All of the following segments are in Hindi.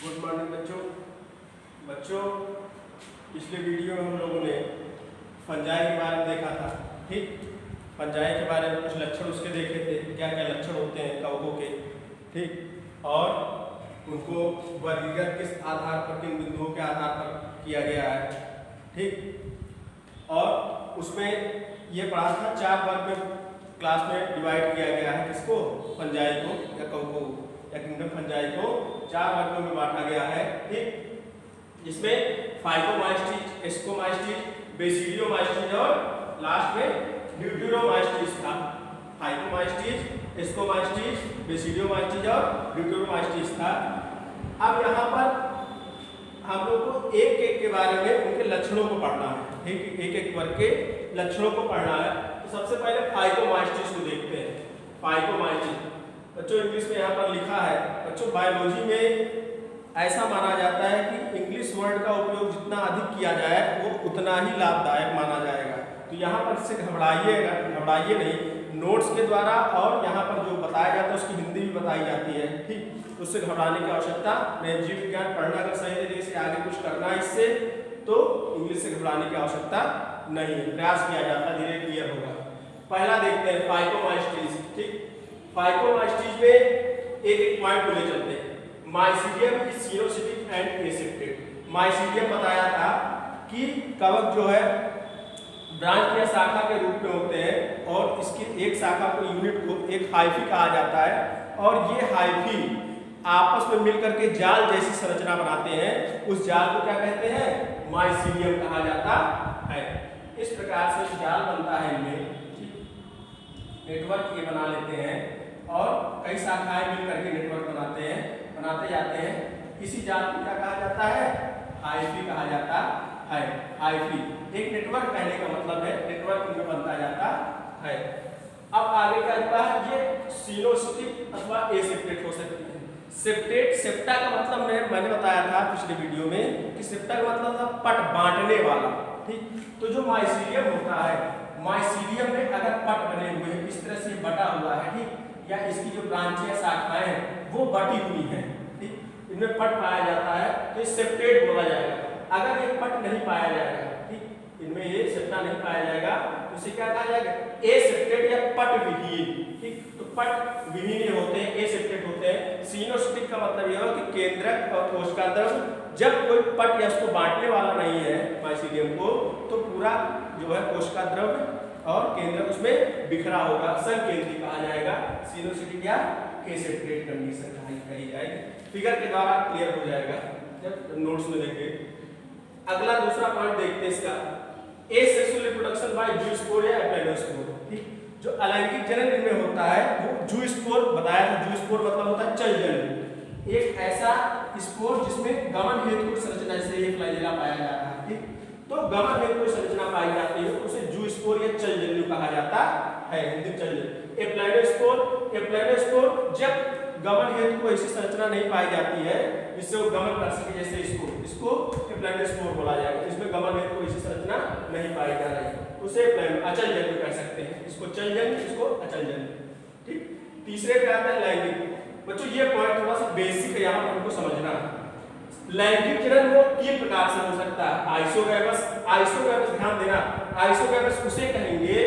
गुड मॉर्निंग बच्चों पिछले वीडियो में हम लोगों ने फंजाई के बारे में देखा था। ठीक, फंजाई के बारे में कुछ लक्षण उसके देखे थे, क्या क्या लक्षण होते हैं कवकों के। ठीक, और उनको वर्गीकृत किस आधार पर, किन बिंदुओं के आधार पर किया गया है। ठीक, और उसमें ये पढ़ा था 4 वर्ग में क्लास में डिवाइड किया गया है। किसको? फंजाई को या कवकों या किंगडम फंजाई को 4 वर्गों में बांटा गया है। ठीक, जिसमें फाइकोमाइस्टीज, एस्कोमाइस्टीज, बेसिडियोमाइस्टीज और लास्ट में ड्यूटेरोमाइस्टीज था। फाइकोमाइस्टीज, एस्कोमाइस्टीज, बेसिडियोमाइस्टीज और ड्यूटेरोमाइस्टीज था। अब यहाँ पर हम लोग को एक एक के बारे में उनके लक्षणों को पढ़ना है। ठीक, एक एक वर्ग के लक्षणों को पढ़ना है। तो सबसे पहले फाइकोमाइस्टीज को देखते हैं। फाइकोमाइस्टीज बच्चों इंग्लिश में यहाँ पर लिखा है। बच्चों बायोलॉजी में ऐसा माना जाता है कि इंग्लिश वर्ड का उपयोग जितना अधिक किया जाए वो उतना ही लाभदायक माना जाएगा। तो यहाँ पर इससे घबराइए नहीं, नोट्स के द्वारा और यहाँ पर जो बताया जाता है उसकी हिंदी भी बताई जाती है। ठीक, उससे घबराने की आवश्यकता नहीं। जीव विज्ञान पढ़ना अगर सही तरीके से आगे कुछ करना है इससे, तो इंग्लिश से घबराने की आवश्यकता नहीं है। प्रयास किया जाता, धीरे क्लियर होगा। पहला देखते हैं फाइकोमाइस्टीज। ठीक, फाइकोमाइस्टीज में एक एक पॉइंट को ले चलते हैं। माइसीडियम इज सिनोसिटिक एंड एसेप्टेड। माइसीडियम बताया था कि कवक जो है ब्रांच या शाखा के रूप में होते हैं और इसकी एक शाखा को, यूनिट को एक हाइफी कहा जाता है। और ये हाइफी आपस में मिलकर के जाल जैसी संरचना बनाते हैं। उस जाल को क्या कहते हैं? माइसीडियम कहा जाता है। इस प्रकार से जाल बनता है इनमें। नेटवर्क ये बना लेते हैं और कई शाखाएं मिलकर के नेटवर्क बनाते जाते हैं। इसी जाल को क्या कहा जाता है? हाइफी कहा जाता है। हाइफी एक नेटवर्क कहने का मतलब है, नेटवर्क में बनता जाता है। अब आगे क्या होता है? ये सिनोसिटिक अथवा एसेप्टेट हो सकती है। सेप्टेट, सेप्टा का मतलब मैंने बताया था पिछले वीडियो में कि सेप्टा का मतलब था पट, बांटने वाला। ठीक, तो जो माइसीडियम होता है, माइसीडियम में अगर पट बने हुए हैं, इस तरह से बटा हुआ है, ठीक, या इसकी जो ब्रांचें या शाखाएं हैं वो बटी हुई हैं, ठीक, इनमें पट पाया जाता है तो ये सेप्टेट बोला जाएगा। अगर ये पट नहीं पाया जाएगा, ठीक, इनमें ये सेप्टा नहीं पाया जाएगा, तो इसे क्या कहा जाएगा? एसेप्टेट या पट विहीन। ठीक, तो पट विहीन होते हैं, एसेप्टेट होते हैं। सिनोसिटिक का मतलब यह है कि केंद्रक और कोशिका द्रव, जब कोई पट या उसको बांटने वाला नहीं है माइसीडियम को, तो पूरा जो है कोशिका द्रव और केंद्र उसमें बिखरा होगा, संकेंद्री कहा जाएगा। सिनोसिटिक या एसेप्टेट कंडीशन कही जाएगी। फिगर के द्वारा क्लियर हो जाएगा जब नोट्स में देखेंगे। अगला दूसरा पॉइंट देखते हैं इसका, एसेक्सुअल रिप्रोडक्शन बाय जूस्पोर या एप्लाइडोस्पोर। ठीक, जो अलैंगिक जनन इनमें होता है वो जूस्पोर बताया था। जूस्पोर मतलब होता है चल जन, एक ऐसा स्पोर जिसमें गमन हेतु संरचना, जैसे ये फ्लैजेला पाया जाता है। ठीक, तो गमन हेतु संरचना पाई जाती है, उसे जूस्पोर या चलजन्यु कहा जाता है, हिंदी चलजन्यु। एप्लाइडोस्पोर जब गमन हेतु को ऐसी संरचना नहीं पाई जाती है जिससे वो गमन कर सके, जैसे इसको एप्लाइडोस्पोर बोला जाएगा। इसमें गमन हेतु को ऐसी संरचना नहीं पाई जा रही, उसे अचलजन्यु कह सकते हैं। इसको चलजन्यु, इसको अचलजन्यु। ठीक, तीसरे पे आता है लैंगिक। बच्चों ये पॉइंट थोड़ा सा बेसिक है, यहाँ पर हमको समझना है। लैंगिक जनन वो 3 प्रकार से हो सकता है। आइसोगैमस, ध्यान देना, आइसोगैमस उसे कहेंगे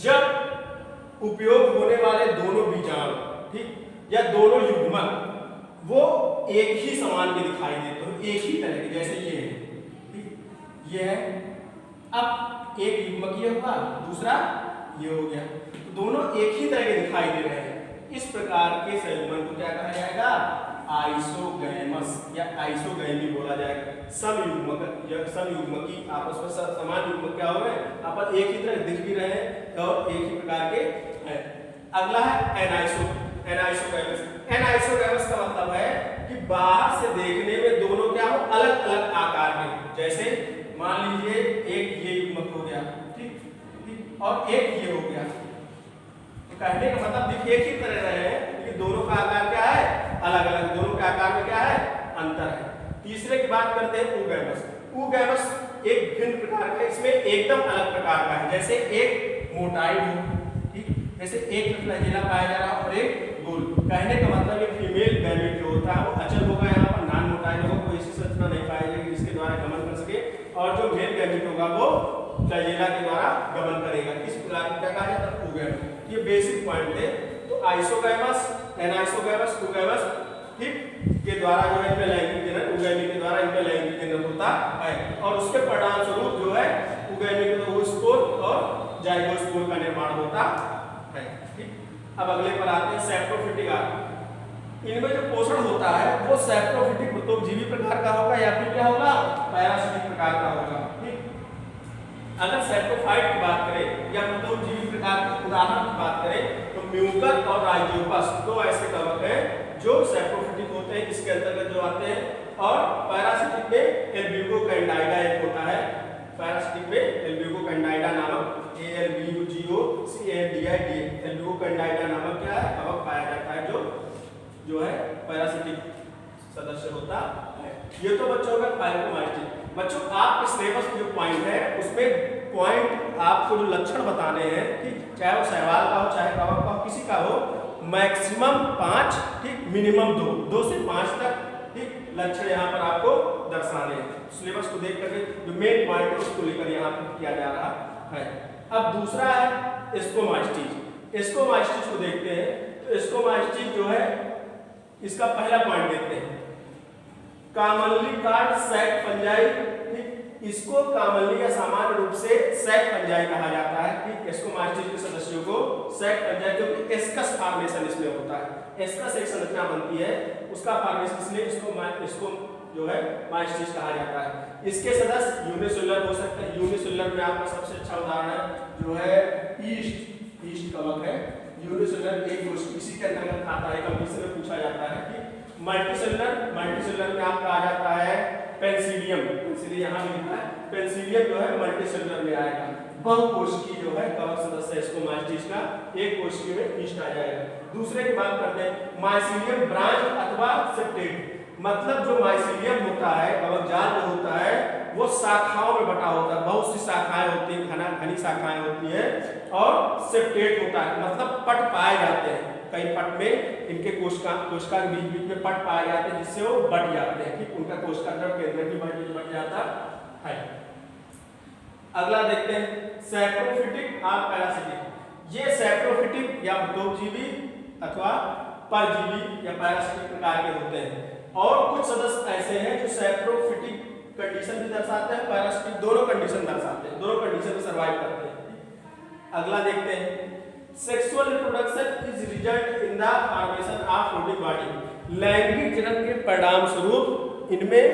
जब उपयोग होने वाले दोनों बीजाणु, ठीक, या दोनों युग्मक वो एक ही समान के दिखाई देते हो, एक ही तरह के, जैसे ये है, ठीक, ये है। अब एक युग्मक ये हुआ, दूसरा ये हो गया, तो दोनों एक ही तरह के दिखाई दे रहे हैं। इस प्रकार के संयुग्मन को क्या कहा जाएगा? आइसोगैमस या आइसोगैमी बोला जाएगा। समयुग्मकी आपस में समान युग्मक क्या हो रहे हैं, आपस एक ही तरह दिख भी रहे हैं और एक ही प्रकार के हैं। अगला है एनाइसोगैमस। एनाइसोगैमस का मतलब है कि बाहर से देखने में दोनों क्या हो, अलग अलग आकार में। जैसे मान लीजिए एक ये युग्मक हो गया, ठीक, और एक ये हो गया, तो कहने का मतलब एक ही तरह रहे हैं लेकिन दोनों का आकार क्या है? अलग अलग। दोनों के आकार में क्या है? अंतर है। तीसरे की बात करते हैं ऊगैमस। ऊगैमस एक भिन्न प्रकार का, इसमें एकदम अलग प्रकार का है। जैसे एक मोटाई हो, ठीक, जैसे एक फ्लैजेला पाया जा रहा है और एक गोल। कहने का मतलब ये फीमेल गैमेट जो होता है वो अचल होगा और जो मेल गैमेट होगा वो फ्लैजेला के द्वारा गमन करेगा। इस प्रकार क्या कहा जाता है? उगैमेट। ये बेसिक पॉइंट थे। तो आइसोगैमस, एनाइसोगैमस, उगैमस ठीक के द्वारा जो है लैंगिक जनन, उगैमिक के द्वारा इनका लैंगिक जनन होता है और उसके परिणाम स्वरूप जो है उगैमिक में ओवोस्पोर और जाइगोस्पोर का निर्माण होता है। ठीक। अब अगले पर आते हैं सैप्रोफिटिक आर्ट। इनमें जो पोषण होता है वो सैप्रोफिटिक परोपजीवी प्रकार का होगा या फिर क्या होगा? पैरासिटिक प्रकार का होगा। ठीक। अगर सैप्रोफाइट की बात करें या परोपजीवी प्रकार के उदाहरण की बात करें तो म्यूकर और राइजोपस दो ऐसे कवक हैं जो सैप्रोफिटिक होते हैं, इसके अंतर्गत जो आते हैं। और पैरासिटिक में एल्ब्यूगो कैंडाइडा एक होता है। पैरासिटिक में एल्ब्यूगो कैंडाइडा नामक ALBUGOCANDIDA एल्ब्यूगो कैंडाइडा नामक क्या है? कवक पाया जाता है जो है पैरासिटिक सदस्य होता है। ये तो बच्चों का फाइलोमाइस्टिक। बच्चों आपके सिलेबस में जो पॉइंट है उसमें पॉइंट आपको जो लक्षण बताने हैं, ठीक, चाहे वो शैवाल का हो चाहे कवक का हो, किसी का हो, मैक्सिमम 5, ठीक, मिनिमम 2 से 5 तक, ठीक, लक्षण यहाँ पर आपको दर्शाने हैं। सिलेबस को देख करके जो मेन पॉइंट है उसको लेकर यहाँ पर किया जा रहा है। अब दूसरा है एस्कोमाइस्टिस। एस्कोमाइस्टिस को देखते हैं तो एस्कोमाइस्टिस जो है इसका पहला पॉइंट देखते हैं, कॉमनली कॉल्ड सैक फंजाई। ठीक, इसको कॉमनली या सामान्य रूप से सैक फंजाई कहा जाता है। ठीक, एस्कोमाइस्टिस के सदस्यों को सैक फंजाई, क्योंकि एस्कस फॉर्मेशन इसमें होता है। एस्कस एक संरचना बनती है, उसका फॉर्मेशन, इसलिए इसको जो है माइस्टिस कहा जाता है। इसके सदस्य यूनिसेलुलर हो सकते हैं। यूनिसेलुलर में आपका सबसे अच्छा उदाहरण है जो है ईस्ट कवक है। यूनिसेलुलर एक इसी के अंतर्गत आता है, कंपटीशन में पूछा जाता है कि मल्टीसेलुलर में आपका आ जाता है पेंसिलियम। पेंसिलियम यहाँ भी लिखा है, पेंसिलियम जो है मल्टीसेलुलर में आएगा। बहुकोशिकीय जो है कवक सदस्य एस्कोमाइस्टिस का एक कोशिकीय में ईस्ट आ जाएगा। दूसरे की बात करते हैं माइसीलियम ब्रांच अथवा सेप्टेट। मतलब जो माइसीलियम होता है, कवक जाल जो होता है वो शाखाओं में बटा होता है, बहुत सी शाखाएं होती हैं, घनी शाखाएं होती हैं। और सेप्टेट होता है मतलब पट पाए जाते हैं, कई पट में इनके कोशिका के बीच में पट पाए जाते हैं जिससे वो बढ़ जाते हैं। ठीक, उनका कोशिका द्रव केंद्र भी बढ़ जाता है। अगला देखते हैं सैप्रोफिटिक और पैरासिटिक। ये सैप्रोफिटिक या परोपजीवी अथवा परजीवी या पैरासिटिक प्रकार के होते हैं। और कुछ सदस्य ऐसे हैं जो सैप्रोफिटिक कंडीशन भी दर्शाते हैं, पैरासिटिक दोनों कंडीशन दर्शाते हैं, दोनों कंडीशन में सर्वाइव करते हैं। अगला देखते हैं sexual reproduction is result in the formation of fruiting body. लैंगिक जनन के परिणाम स्वरूप इनमें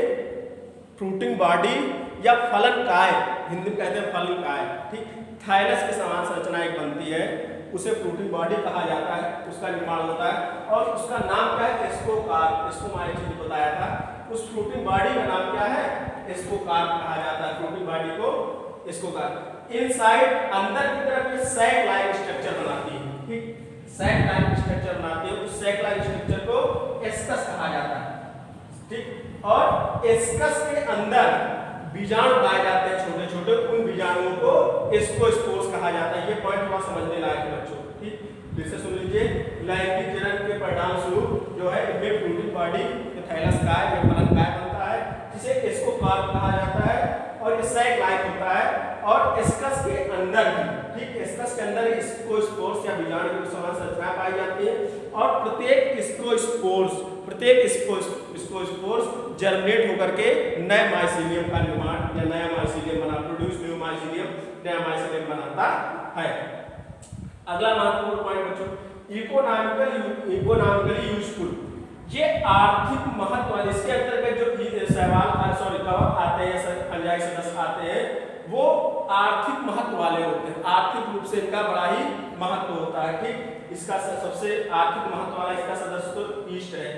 फ्रूटिंग बॉडी या फलन काय, हिंदी में कहते हैं फलन काय, ठीक, थाइलस के समान संरचना एक बनती है, उसे फ्रूटिंग बॉडी कहा जाता है, उसका निर्माण होता है। और उसका नाम क्या है? एस्कोकार्प। एस्कोमाइस्टिस बताया था, उस फ्रूटिंग बॉडी का नाम क्या है? एस्कोकार्प कहा जाता है। फ्रूटिंग बॉडी को एस्कोकार्प। इनसाइड अंदर की तरफ ये सैक लाइक स्ट्रक्चर बनाती है। ठीक, सैक लाइक स्ट्रक्चर बनाती है, उस सैक लाइक स्ट्रक्चर को एस्कस कहा जाता है। ठीक, और एस्कस के अंदर बीजाणु पाए जाते हैं छोटे छोटे, उन बीजाणुओं को एस्कोस्पोर्स कहा जाता है। ये पॉइंट थोड़ा समझने लायक है बच्चों। ठीक, फिर से सुन लीजिए, लैंगिक जनन के परिणाम स्वरूप जो है इनमें फ्रूटिंग बॉडी थाइलस काय या फलन काय बनता है, जिसे एस्कोकार्प कहा जाता है। और ये सैक लाइक होता है और एस्कस के अंदर, ठीक, एस्कस के अंदर एस्कोस्पोर्स या बीजाणु की समान संरचना पाई जाती है। और प्रत्येक एस्कोस्पोर्स जर्मिनेट होकर के नए माइसीलियम का निर्माण या नया माइसीलियम बना, प्रोड्यूस न्यू माइसीलियम, नया माइसीलियम बनाता है। अगला महत्वपूर्ण पॉइंट बच्चों, इकोनॉमिकली यूजफुल। ये आर्थिक महत्व वाले, इसके अंतर्गत जो कवक आते हैं, फंजाई सदस्य आते हैं, वो आर्थिक महत्व वाले होते हैं। आर्थिक रूप से इनका बड़ा ही महत्व होता है। ठीक, इसका सबसे आर्थिक महत्व वाला इसका सदस्य तो ईस्ट है।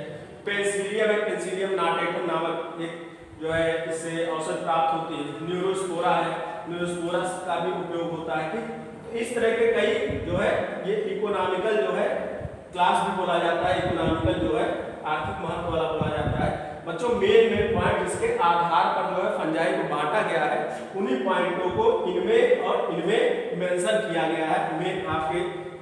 पेंसिलियम है, पेंसिलियम नाटेटम नामक एक जो है इससे औषध प्राप्त होती है। न्यूरोस्पोरा है, न्यूरोस्पोरा का भी उपयोग होता है। ठीक, इस तरह के कई जो है ये इकोनॉमिकल जो है क्लास भी बोला जाता है, इकोनॉमिकल जो है आर्थिक महत्व वाला बोला जाता है। बच्चों मेन पॉइंट जिसके आधार पर जो है फंजाई को बांटा गया है, उन्हीं पॉइंटों को इनमें और इनमें मेंशन किया गया है। मेन आपके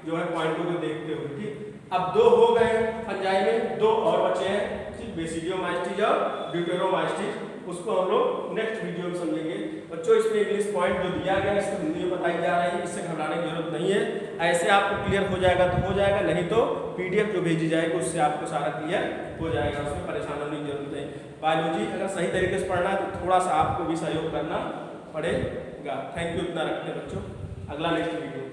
जो है पॉइंटों को देखते हुए। ठीक, अब 2 हो गए फंजाई में, 2 और बचे हैं, ठीक, बेसिडियोमाइस्टिस और ड्यूटेरोमाइस्टिस। उसको हम लोग नेक्स्ट वीडियो में समझेंगे। बच्चों इसमें इंग्लिश पॉइंट जो दिया गया है इसको हिंदी में बताई जा रही है, इससे घबराने की जरूरत नहीं है। ऐसे आपको क्लियर हो जाएगा तो हो जाएगा, नहीं तो PDF जो भेजी जाएगी उससे आपको सारा क्लियर हो जाएगा, उसमें परेशान होने की जरूरत नहीं। बायोलॉजी अगर सही तरीके से पढ़ना है तो थोड़ा सा आपको भी सहयोग करना पड़ेगा। थैंक यू, इतना रखते हैं बच्चों, अगला नेक्स्ट वीडियो।